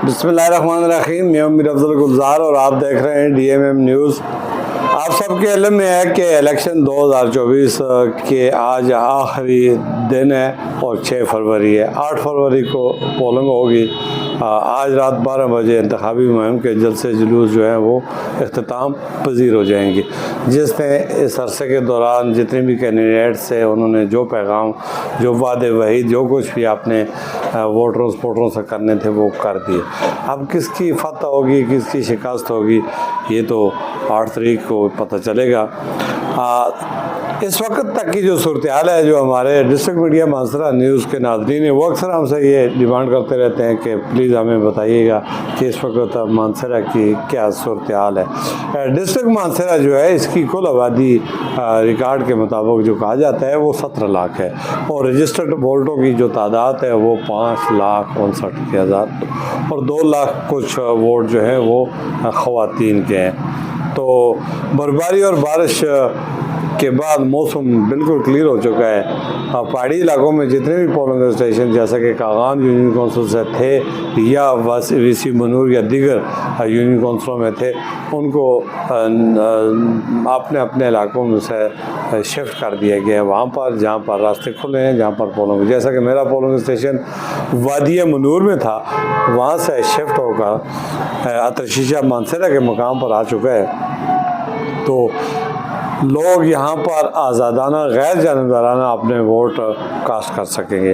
بسم اللہ الرحمن الرحیم، میں امیر افضل گلزار اور آپ دیکھ رہے ہیں ڈی ایم ایم نیوز۔ آپ سب کے علم میں ہے کہ الیکشن 2024 کے آج آخری دن ہے اور 6 فروری ہے۔ 8 فروری کو پولنگ ہوگی۔ آج رات 12 بجے انتخابی مہم کے جلسے جلوس جو ہیں وہ اختتام پذیر ہو جائیں گے، جس نے اس عرصے کے دوران جتنے بھی کینڈیڈیٹس سے انہوں نے جو پیغام، جو وعدے وعید، جو کچھ بھی اپنے ووٹروں سے کرنے تھے وہ کر دیے۔ اب کس کی فتح ہوگی، کس کی شکست ہوگی، یہ تو 8 تاریخ کو پتہ چلے گا۔ اس وقت تک کی جو صورتحال ہے، جو ہمارے ڈسٹرکٹ میڈیا مانسہرہ نیوز کے ناظرین ہیں، وہ اکثر ہم سے یہ ڈیمانڈ کرتے رہتے ہیں کہ پلیز ہمیں بتائیے گا کہ اس وقت مانسہرہ کی کیا صورتحال ہے۔ ڈسٹرکٹ مانسہرہ جو ہے، اس کی کل آبادی ریکارڈ کے مطابق جو کہا جاتا ہے وہ 17 لاکھ ہے، اور رجسٹرڈ ووٹوں کی جو تعداد ہے وہ 5,59,000 اور 2 لاکھ کچھ ووٹ جو ہیں وہ خواتین کے ہیں۔ تو برفباری اور بارش کے بعد موسم بالکل کلیئر ہو چکا ہے۔ پہاڑی علاقوں میں جتنے بھی پولنگ اسٹیشن جیسا کہ کاغان یونین کونسل سے تھے یا وی سی منور یا دیگر یونین کونسلوں میں تھے، ان کو اپنے اپنے علاقوں میں سے شفٹ کر دیا گیا ہے وہاں پر جہاں پر راستے کھلے ہیں، جہاں پر پولنگ، جیسا کہ میرا پولنگ اسٹیشن وادی منور میں تھا، وہاں سے شفٹ ہو کر اترشیشہ مانسہرہ کے مقام پر آ چکا ہے۔ تو لوگ یہاں پر آزادانہ، غیر جانبدارانہ اپنے ووٹ کاسٹ کر سکیں گے۔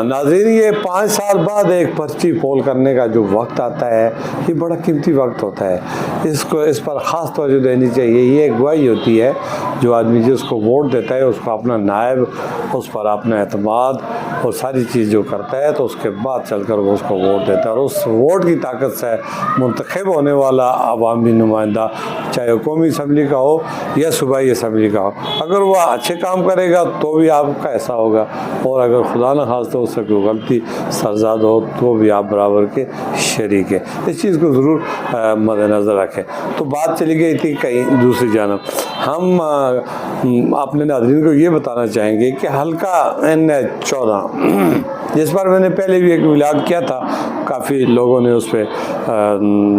ناظرین، یہ 5 سال بعد ایک پرچی پول کرنے کا جو وقت آتا ہے، یہ بڑا قیمتی وقت ہوتا ہے۔ اس پر خاص توجہ دینی چاہیے۔ یہ ایک گواہی ہوتی ہے، جو آدمی جس کو ووٹ دیتا ہے اس کو اپنا نائب، اس پر اپنا اعتماد اور ساری چیز جو کرتا ہے، تو اس کے بعد چل کر وہ اس کو ووٹ دیتا ہے، اور اس ووٹ کی طاقت سے منتخب ہونے والا عوامی نمائندہ، چاہے قومی اسمبلی کا ہو یا صوبائی اسمبلی کا ہو، اگر وہ اچھے کام کرے گا تو بھی آپ کا ایسا ہوگا، اور اگر خدا نہ خواستہ اس سے کوئی غلطی سرزاد ہو تو بھی آپ برابر کے شریک ہیں۔ اس چیز کو ضرور مد نظر رکھیں۔ تو بات چلی گئی تھی کہیں دوسری جانب۔ ہم اپنے ناظرین کو یہ بتانا چاہیں گے کہ حلقہ NH-14، جس پر میں نے پہلے بھی ایک ولاگ کیا تھا، کافی لوگوں نے اس پہ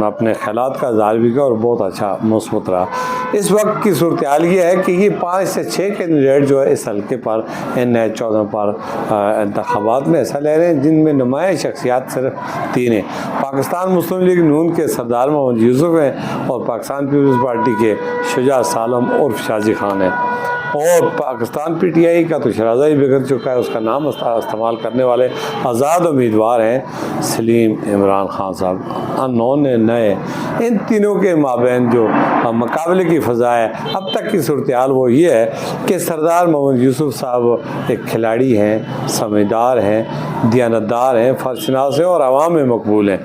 اپنے خیالات کا اظہار بھی کیا اور بہت اچھا مثبت رہا۔ اس وقت کی صورتحال یہ ہے کہ یہ 5 سے 6 کینڈیڈیٹ جو ہے اس حلقے پر NH-14 پر انتخابات میں حصہ لے رہے ہیں، جن میں نمایاں شخصیات صرف 3 ہیں۔ پاکستان مسلم لیگ نون کے سردار محمد یوسف ہیں، اور پاکستان پیپلز پارٹی کے شجاع سالم عرف شازی خان ہیں، اور پاکستان PTI کا تو شرازہ ہی بگڑ چکا ہے، اس کا نام استعمال کرنے والے آزاد امیدوار ہیں سلیم عمران خان صاحب، انون نئے۔ ان تینوں کے مابین جو مقابلے کی فضا ہے، اب تک کی صورتحال وہ یہ ہے کہ سردار محمد یوسف صاحب ایک کھلاڑی ہیں، سمجھدار ہیں، دیانتدار ہیں، فرشناس ہیں اور عوام میں مقبول ہیں۔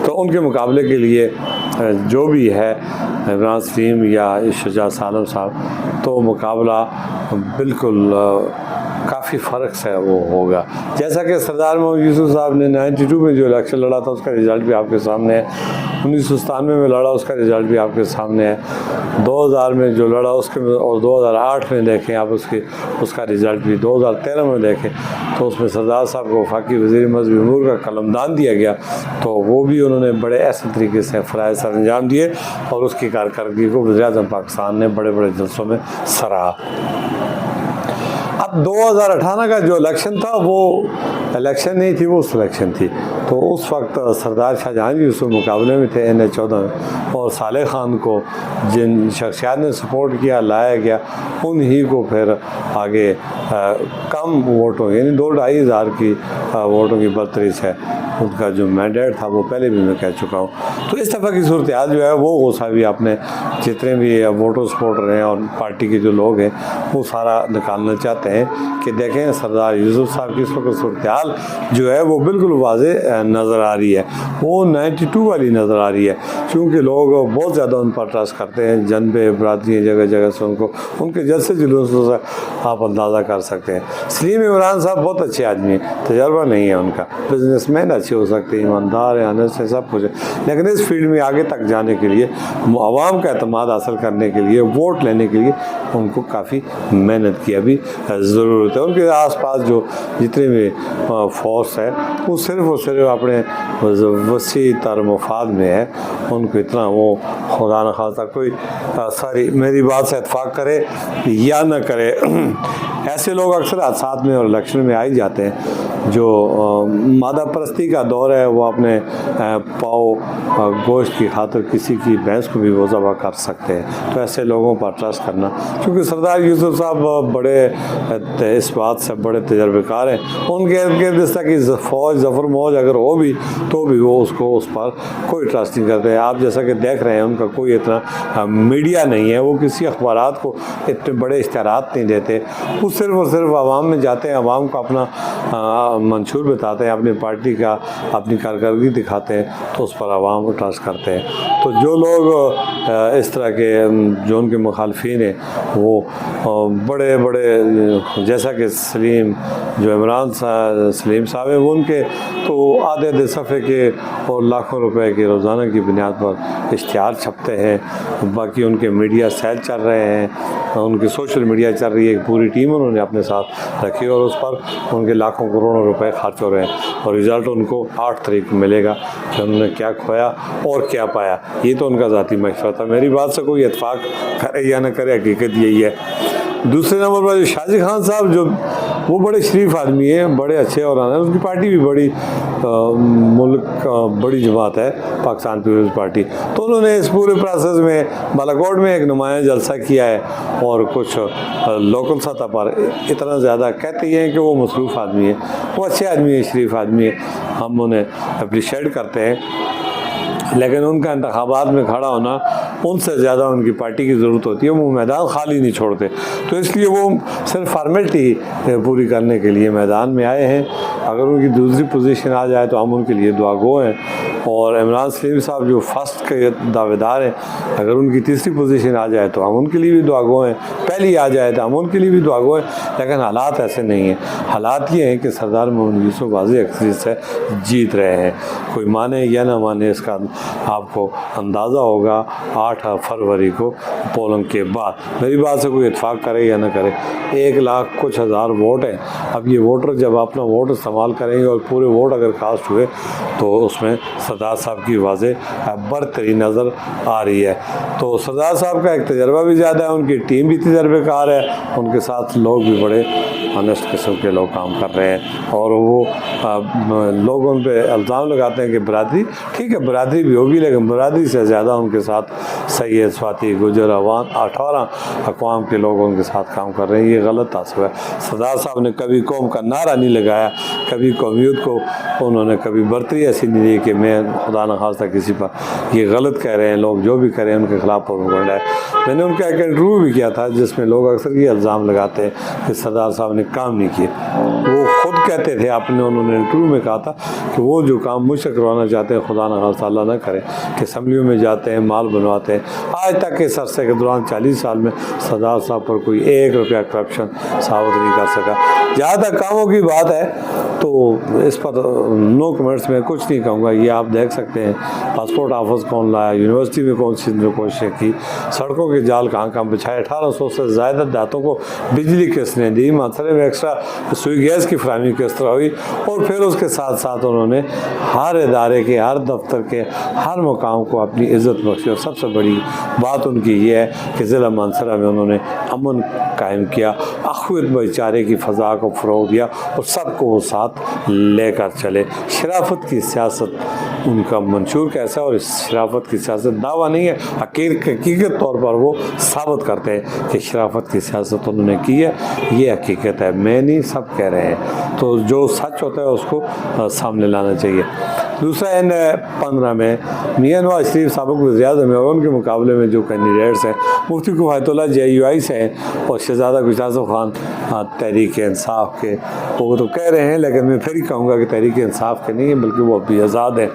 تو ان کے مقابلے کے لیے جو بھی ہے عمران سلیم یا شجاع سالم صاحب، تو مقابلہ بالکل کافی فرق سے وہ ہوگا۔ جیسا کہ سردار محمد یوسف صاحب نے 92 میں جو الیکشن لڑا تھا، اس کا رزلٹ بھی آپ کے سامنے ہے۔ 1997 میں لڑا، اس کا رزلٹ بھی آپ کے سامنے ہے۔ 2000 میں جو لڑا اس کے، اور 2008 میں دیکھیں آپ اس کا رزلٹ بھی، 2013 میں دیکھیں تو اس میں سردار صاحب کو وفاقی وزیر مذہبی امور کا قلمدان دیا گیا، تو وہ بھی انہوں نے بڑے احسن طریقے سے فرائض سر انجام دیے، اور اس کی کارکردگی کو وزیر اعظم پاکستان نے بڑے بڑے جلسوں میں سراہا۔ اب 2018 کا جو الیکشن تھا وہ الیکشن نہیں تھی، وہ سلیکشن تھی۔ تو اس وقت سردار شاہجہاں جی اس مقابلے میں تھے NH-14 میں، اور صالح خان کو جن شخصیات نے سپورٹ کیا، لایا گیا، انہی کو پھر آگے کم ووٹوں، یعنی 2-2.5 ہزار کی ووٹوں کی برتری سے ان کا جو مینڈیٹ تھا وہ پہلے بھی میں کہہ چکا ہوں۔ تو اس دفعہ کی صورتحال جو ہے وہ غصہ بھی اپنے جتنے بھی ووٹر سپورٹر ہیں اور پارٹی کے جو لوگ ہیں وہ سارا نکالنا چاہتے ہیں کہ دیکھیں سردار یوسف صاحب کی اس وقت صورتحال جو ہے وہ بالکل واضح نظر آ رہی ہے، وہ 92 والی نظر آ رہی ہے، کیونکہ لوگ بہت زیادہ ان پر ٹرسٹ کرتے ہیں، جنبے برادری جگہ جگہ سے ان کے جلسے جلوسوں سے آپ اندازہ کر سکتے ہیں۔ سلیم عمران صاحب بہت اچھے آدمی ہیں، تجربہ نہیں ہے ان کا، بزنس مین اچھے ہو سکتے ہیں، ایماندار ہیں، آنےسٹ ہیں، سب کچھ ہے، لیکن اس فیلڈ میں آگے تک جانے کے لیے، عوام کا اعتماد حاصل کرنے کے لیے، ووٹ لینے کے لیے ان کو کافی محنت کی ابھی ضرورت ہے. ان کے آس پاس جو جتنے بھی فورس ہے وہ صرف اور صرف اپنے وسیع تر مفاد میں ہے. ان کو اتنا وہ خدا نہ خواستہ کوئی ساری میری بات سے اتفاق کرے یا نہ کرے، ایسے لوگ اکثر حادثات میں اور الیکشن میں آ ہی جاتے ہیں. جو مادہ پرستی کا دور ہے وہ اپنے پاؤ گوشت کی خاطر کسی کی بھینس کو بھی وہ ذبح کر سکتے ہیں. تو ایسے لوگوں پر ٹرسٹ کرنا، کیونکہ سردار یوسف صاحب بڑے اس بات سے بڑے تجربے کار ہیں. ان کے ارد گرد اس طرح کی فوج ظفر موج اگر ہو بھی تو بھی وہ اس پر کوئی ٹرسٹ نہیں کرتے. آپ جیسا کہ دیکھ رہے ہیں ان کا کوئی اتنا میڈیا نہیں ہے، وہ کسی اخبارات کو اتنے بڑے اشتہارات نہیں دیتے. وہ صرف اور صرف عوام میں جاتے ہیں، عوام کو اپنا منشور بتاتے ہیں، اپنی پارٹی کا اپنی کارکردگی دکھاتے ہیں، تو اس پر عوام کو ٹرسٹ کرتے ہیں. تو جو لوگ اس طرح کے جو ان کے مخالفین ہیں وہ بڑے بڑے جیسا کہ جو عمران سلیم صاحب ہیں، وہ ان کے تو آدھے صفحے کے اور لاکھوں روپے کے روزانہ کی بنیاد پر اشتہار چھپتے ہیں. باقی ان کے میڈیا سیل چل رہے ہیں، ان کی سوشل میڈیا چل رہی ہے، ایک پوری ٹیم انہوں نے اپنے ساتھ رکھی اور اس پر ان کے لاکھوں کروڑوں روپے خرچ ہو رہے ہیں. اور رزلٹ ان کو 8 تاریخ کو ملے گا کہ انہوں نے کیا کھویا اور کیا پایا. یہ تو ان کا ذاتی مشورہ تھا، میری بات سے کوئی اتفاق کرے یا نہ کرے، حقیقت یہی ہے. دوسرے نمبر پر جو شاجی خان صاحب جو وہ بڑے شریف آدمی ہیں، بڑے اچھے اور ان کی پارٹی بھی بڑی ملک بڑی جماعت ہے پاکستان پیپلز پارٹی. تو انہوں نے اس پورے پروسیس میں بالاکوٹ میں ایک نمایاں جلسہ کیا ہے اور کچھ لوکل سطح پر اتنا زیادہ کہتے ہیں کہ وہ مصروف آدمی ہے، وہ اچھے آدمی ہے، شریف آدمی ہے، ہم انہیں اپریشیٹ کرتے ہیں. لیکن ان کا انتخابات میں کھڑا ہونا ان سے زیادہ ان کی پارٹی کی ضرورت ہوتی ہے. وہ میدان خالی نہیں چھوڑتے، تو اس لیے وہ صرف فارمیلٹی پوری کرنے کے لیے میدان میں آئے ہیں. اگر ان کی دوسری پوزیشن آ جائے تو ہم ان کے لیے دعا گو ہیں. اور عمران سلیم صاحب جو فرسٹ کے دعوے دار ہیں، اگر ان کی تیسری پوزیشن آ جائے تو ہم ان کے لیے بھی دعا گو ہیں. پہلی آ جائے تو ہم ان کے لیے بھی دعا گو ہیں. لیکن حالات ایسے نہیں ہیں. حالات یہ ہیں کہ سردار محمد یوسف واضح اکثریت سے جیت رہے ہیں. کوئی مانے یا نہ مانے، اس کا آپ کو اندازہ ہوگا 8 فروری کو پولنگ کے بعد. میری بات سے کوئی اتفاق کرے یا نہ کرے، 1 لاکھ کچھ ہزار ووٹ ہیں. اب یہ ووٹر جب اپنا ووٹ استعمال کریں گے اور پورے ووٹ اگر کاسٹ ہوئے تو اس میں سردار صاحب کی واضح برتری نظر آ رہی ہے. تو سردار صاحب کا ایک تجربہ بھی زیادہ ہے، ان کی ٹیم بھی تجربے کار ہے، ان کے ساتھ لوگ بھی بڑے آنیسٹ قسم کے لوگ کام کر رہے ہیں. اور وہ لوگ ان پہ الزام لگاتے ہیں کہ برادری، ٹھیک ہے برادری بھی ہوگی لیکن برادری سے زیادہ ان کے ساتھ سید، سواتی، گجر، عوام 18 اقوام کے لوگ ان کے ساتھ کام کر رہے ہیں. یہ غلط تصور ہے. سردار صاحب نے کبھی قوم کا نعرہ نہیں لگایا، کبھی قومیت کو انہوں نے کبھی برتری ایسی نہیں دی کہ میں خدا نہ خواستہ کسی پر. یہ غلط کہہ رہے ہیں لوگ، جو بھی کہہ رہے ہیں ان کے خلاف پروپیگنڈا ہے. میں نے ان کا ایک انٹرویو بھی کیا تھا جس میں لوگ اکثر یہ الزام لگاتے ہیں کہ سردار صاحب نے کام نہیں کیے. وہ خود کہتے تھے، انہوں نے انٹرویو میں کہا تھا کہ وہ جو کام مجھ سے کروانا چاہتے ہیں خدا نہ خواستہ اللہ نہ کرے، کہ اسمبلیوں میں جاتے ہیں، مال بنواتے ہیں. آج تک اس عرصے کے دوران 40 سال میں سردار صاحب پر کوئی 1 روپیہ کرپشن ثابت نہیں کر سکا. جہاں تک کاموں کی بات ہے تو اس پر نو کمنٹس میں کچھ نہیں کہوں گا. یہ آپ دیکھ سکتے ہیں پاسپورٹ آفس کون لایا، یونیورسٹی میں کون سی کوششیں کی، سڑکوں کے جال کہاں کہاں بچھائے، 1800 سے زائد دیہاتوں کو بجلی کس نے دی، معاشرے میں ایکسٹرا سوئی گیس کی فراہمی کس طرح ہوئی. اور پھر اس کے ساتھ ساتھ انہوں نے ہر ادارے کے، ہر دفتر کے، ہر مقام کو اپنی عزت بخشی. اور سب سے بڑی بات ان کی یہ ہے کہ ضلع مانسہرہ میں انہوں نے امن قائم کیا، اخوت بھائی چارے کی فضا کو فروغ دیا اور سب کو وہ ساتھ لے کر چلے. شرافت کی سیاست ان کا منشور کیسا، اور اس شرافت کی سیاست دعویٰ نہیں ہے، حقیقت طور پر وہ ثابت کرتے ہیں کہ شرافت کی سیاست انہوں نے کی ہے. یہ حقیقت ہے، میں نہیں، سب کہہ رہے ہیں. تو جو سچ ہوتا ہے اس کو سامنے لانا چاہیے. دوسرا ان 15 میں میاں نواز شریف سابق وزیر اعظم اور ان کے مقابلے میں جو کینڈیڈیٹس ہیں، مفتی کفایت اللہ JUI سے ہیں اور شہزادہ گلشن خان تحریک انصاف کے. وہ تو کہہ رہے ہیں لیکن میں پھر ہی کہوں گا کہ تحریک انصاف کے نہیں ہیں بلکہ وہ ابھی آزاد ہیں.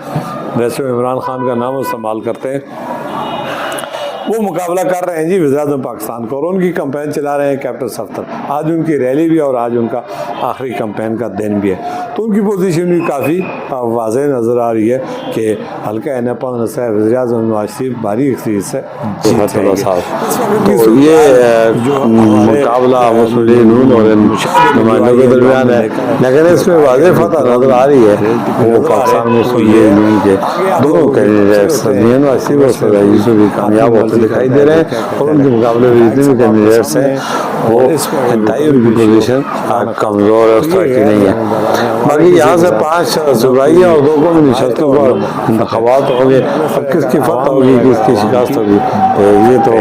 ویسے عمران خان کا نام استعمال کرتے ہیں. وہ مقابلہ کر رہے ہیں جی وزیر اعظم پاکستان کو، اور ان کی کمپین چلا رہے ہیں کیپٹن صفدر. آج ان کی ریلی بھی اور آج ان کا آخری کمپین کا دن بھی ہے. تو ان کی پوزیشن بھی کافی واضح نظر آ رہی ہے کہ حلقہ انپا سے وزیر اعظم نواز شریف بھاری اکثریت سے جیت جائیں گے۔ تو یہ مقابلہ مسلم نون اور نمائندوں کے درمیان ہے، لیکن اس میں واضح فتح نظر آ رہی ہے وہ پاکستان مسلم نون کے دونوں کینڈیڈیٹس مین واسیف اور سراج یوسف بھی کامیاب ہوتے دکھائی دے رہے ہیں، اور ان کے مقابلے میں جتنے بھی کینڈیڈیٹس ہیں وہ انتہائی ان کی پوزیشن کمزور ہے، اس طرح کی نہیں ہے۔ باقی یہاں سے 5 صوبائی اور 2 قومی نشستوں پر انتخابات ہوں گے، اب کس کی فتح ہوگی کس کی شکست ہوگی تو یہ تو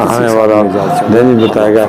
آنے والا دن ہی بتائے گا۔